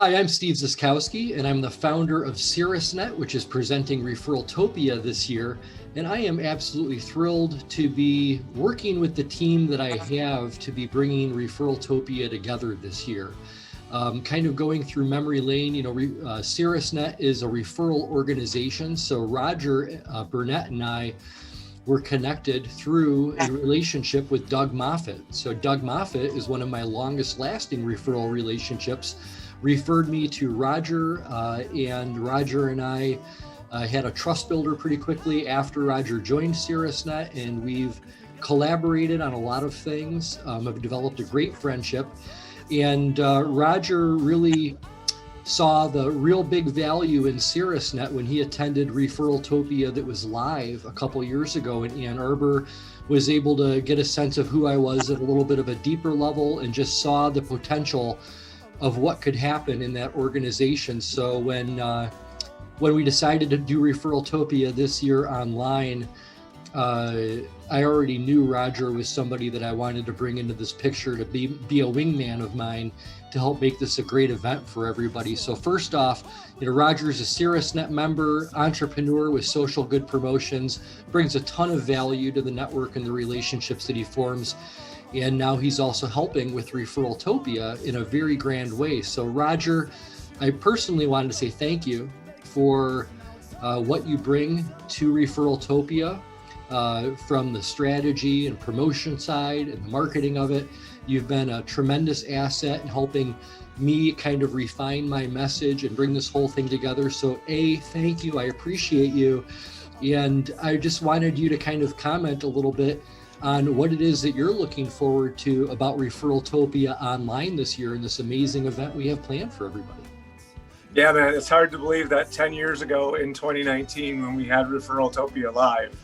Hi, I'm Steve Zyskowski, and I'm the founder of CirrusNet, which is presenting ReferralTopia this year. And I am absolutely thrilled to be working with the team that I have to be bringing ReferralTopia together this year. Kind of going through memory lane, CirrusNet is a referral organization. So Roger Burnett and I were connected through a relationship with Doug Moffat. So Doug Moffat is one of my longest lasting referral relationships, referred me to Roger, and Roger and I had a trust builder pretty quickly after Roger joined CirrusNet, and we've collaborated on a lot of things. Have developed a great friendship, and Roger really saw the real big value in CirrusNet when he attended ReferralTopia that was live a couple years ago in Ann Arbor, was able to get a sense of who I was at a little bit of a deeper level, and just saw the potential of what could happen in that organization. So when we decided to do ReferralTopia this year online, I already knew Roger was somebody that I wanted to bring into this picture to be a wingman of mine to help make this a great event for everybody. So first off, Roger is a CirrusNet member, entrepreneur with social good promotions, brings a ton of value to the network and the relationships that he forms. And now he's also helping with ReferralTopia in a very grand way. So Roger, I personally wanted to say thank you for what you bring to ReferralTopia, from the strategy and promotion side and the marketing of it. You've been a tremendous asset in helping me kind of refine my message and bring this whole thing together. So thank you. I appreciate you. And I just wanted you to kind of comment a little bit on what it is that you're looking forward to about ReferralTopia online this year and this amazing event we have planned for everybody. Yeah, man, it's hard to believe that 10 years ago in 2019, when we had ReferralTopia live,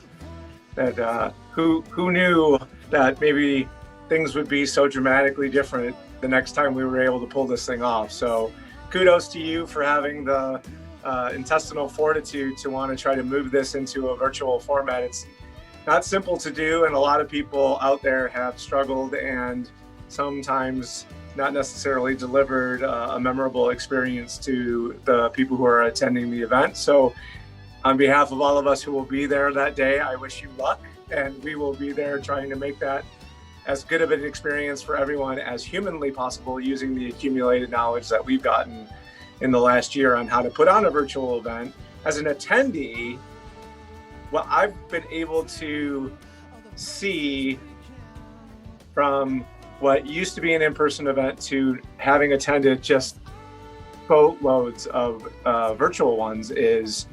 that who knew that maybe things would be so dramatically different the next time we were able to pull this thing off. So kudos to you for having the intestinal fortitude to want to try to move this into a virtual format. It's not simple to do, and a lot of people out there have struggled and sometimes not necessarily delivered a memorable experience to the people who are attending the event. So on behalf of all of us who will be there that day, I wish you luck, and we will be there trying to make that as good of an experience for everyone as humanly possible, using the accumulated knowledge that we've gotten in the last year on how to put on a virtual event. As an attendee, what I've been able to see from what used to be an in-person event to having attended just boatloads of virtual ones is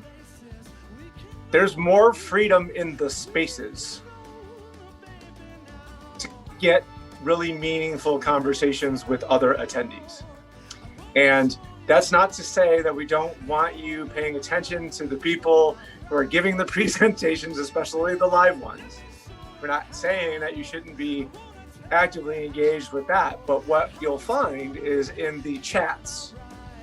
there's more freedom in the spaces to get really meaningful conversations with other attendees. And that's not to say that we don't want you paying attention to the people who are giving the presentations, especially the live ones. We're not saying that you shouldn't be actively engaged with that, but what you'll find is in the chats,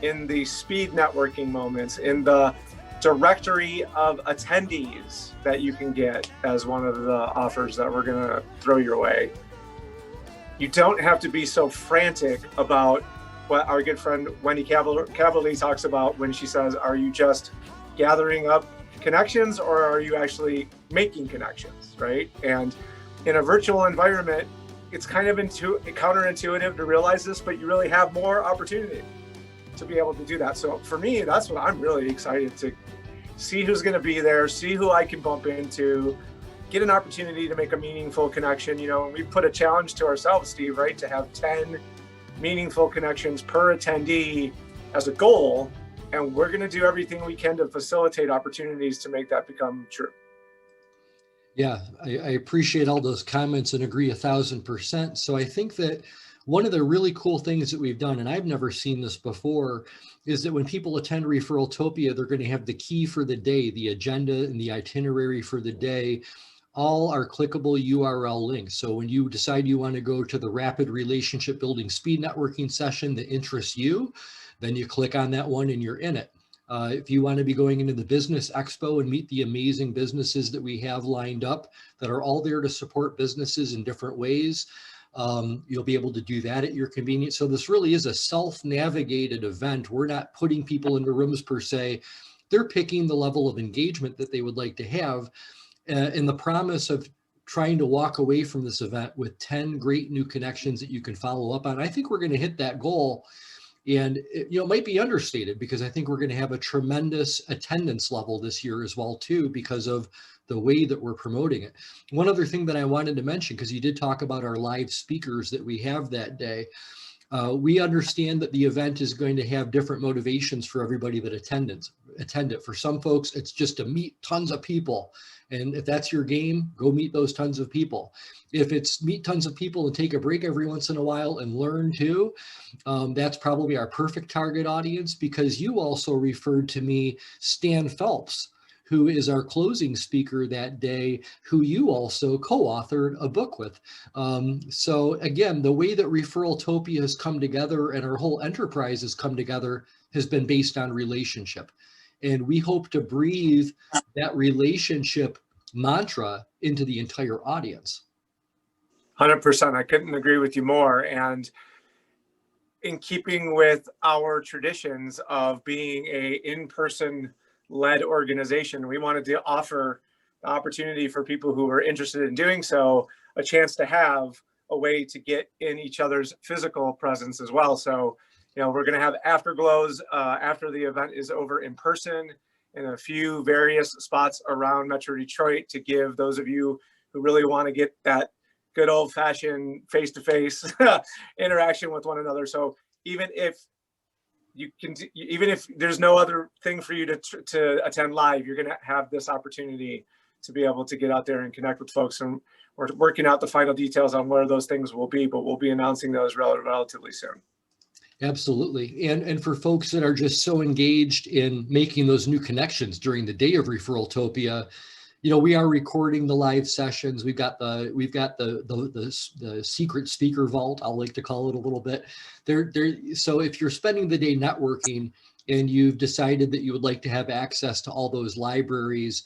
in the speed networking moments, in the directory of attendees that you can get as one of the offers that we're going to throw your way, you don't have to be so frantic about what our good friend Wendy Cavalier talks about when she says, are you just gathering up connections or are you actually making connections, right? And in a virtual environment, it's kind of counterintuitive to realize this, but you really have more opportunity to be able to do that. So for me, that's what I'm really excited to see, who's going to be there, see who I can bump into, get an opportunity to make a meaningful connection. And we put a challenge to ourselves, Steve, right? To have 10 meaningful connections per attendee as a goal. And we're going to do everything we can to facilitate opportunities to make that become true. Yeah, I appreciate all those comments and agree 1,000%. So I think that one of the really cool things that we've done, and I've never seen this before, is that when people attend ReferralTopia, they're going to have the key for the day, the agenda and the itinerary for the day. All are clickable URL links. So when you decide you want to go to the rapid relationship building speed networking session that interests you, then you click on that one and you're in it. If you want to be going into the business expo and meet the amazing businesses that we have lined up that are all there to support businesses in different ways, You'll be able to do that at your convenience. So this really is a self-navigated event. We're not putting people into rooms per se. They're picking the level of engagement that they would like to have, in the promise of trying to walk away from this event with 10 great new connections that you can follow up on. I think we're going to hit that goal. And it might be understated, because I think we're going to have a tremendous attendance level this year as well, too, because of the way that we're promoting it. One other thing that I wanted to mention, because you did talk about our live speakers that we have that day. We understand that the event is going to have different motivations for everybody that attend it. For some folks, it's just to meet tons of people. And if that's your game, go meet those tons of people. If it's meet tons of people and take a break every once in a while and learn too, that's probably our perfect target audience, because you also referred to me Stan Phelps, who is our closing speaker that day, who you also co-authored a book with. So again, the way that ReferralTopia has come together and our whole enterprise has come together has been based on relationship. And we hope to breathe that relationship mantra into the entire audience. 100%. I couldn't agree with you more. And in keeping with our traditions of being a in-person led organization, we wanted to offer the opportunity for people who are interested in doing so a chance to have a way to get in each other's physical presence as well. So, we're going to have Afterglows after the event is over in person in a few various spots around Metro Detroit, to give those of you who really want to get that good old fashioned face-to-face interaction with one another. So even if there's no other thing for you to attend live, you're going to have this opportunity to be able to get out there and connect with folks. And we're working out the final details on where those things will be, but we'll be announcing those relatively soon. Absolutely. And for folks that are just so engaged in making those new connections during the day of ReferralTopia, we are recording the live sessions. We've got the secret speaker vault, I'll like to call it a little bit. So if you're spending the day networking and you've decided that you would like to have access to all those libraries,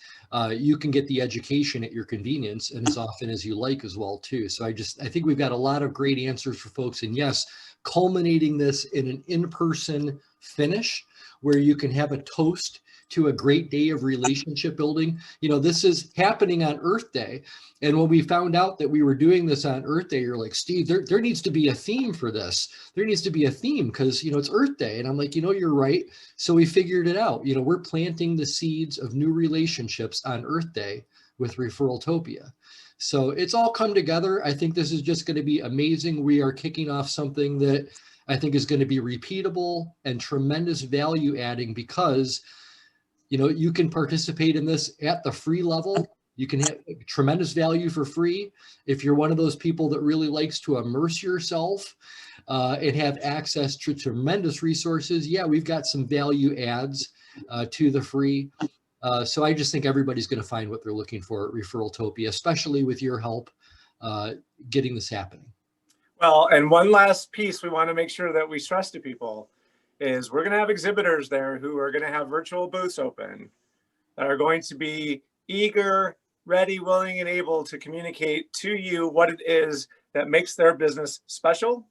you can get the education at your convenience and as often as you like as well too. So I think we've got a lot of great answers for folks. And yes, culminating this in an in-person finish where you can have a toast to a great day of relationship building. This is happening on Earth Day. And when we found out that we were doing this on Earth Day, you're like, Steve, there needs to be a theme for this. There needs to be a theme because, it's Earth Day. And I'm like, you're right. So we figured it out. We're planting the seeds of new relationships on Earth Day with ReferralTopia. So it's all come together. I think this is just going to be amazing. We are kicking off something that I think is going to be repeatable and tremendous value adding, because you can participate in this at the free level. You can have tremendous value for free. If you're one of those people that really likes to immerse yourself and have access to tremendous resources, we've got some value adds to the free. So I just think everybody's going to find what they're looking for at ReferralTopia, especially with your help getting this happening. Well, and one last piece we want to make sure that we stress to people is we're going to have exhibitors there who are going to have virtual booths open that are going to be eager, ready, willing, and able to communicate to you what it is that makes their business special.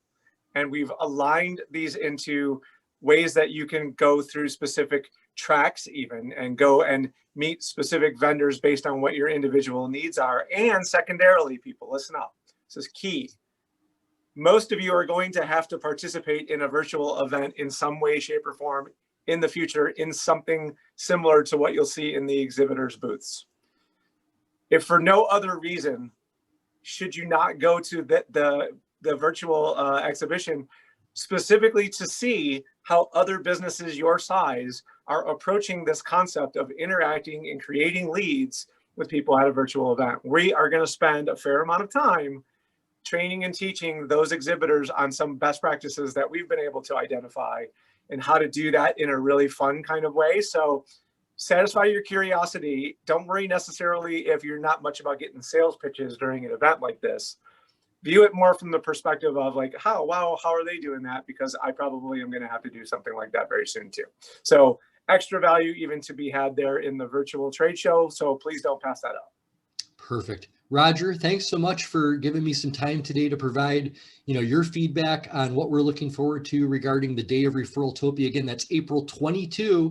And we've aligned these into ways that you can go through specific tracks even and go and meet specific vendors based on what your individual needs are. And secondarily, people, listen up. This is key. Most of you are going to have to participate in a virtual event in some way, shape, or form in the future in something similar to what you'll see in the exhibitors' booths. If for no other reason, should you not go to the virtual exhibition, specifically to see how other businesses your size are approaching this concept of interacting and creating leads with people at a virtual event. We are going to spend a fair amount of time training and teaching those exhibitors on some best practices that we've been able to identify and how to do that in a really fun kind of way. So satisfy your curiosity. Don't worry necessarily if you're not much about getting sales pitches during an event like this. View it more from the perspective of like, how are they doing that? Because I probably am going to have to do something like that very soon too. So extra value even to be had there in the virtual trade show. So please don't pass that up. Perfect. Roger, thanks so much for giving me some time today to provide, your feedback on what we're looking forward to regarding the day of ReferralTopia. Again, that's April 22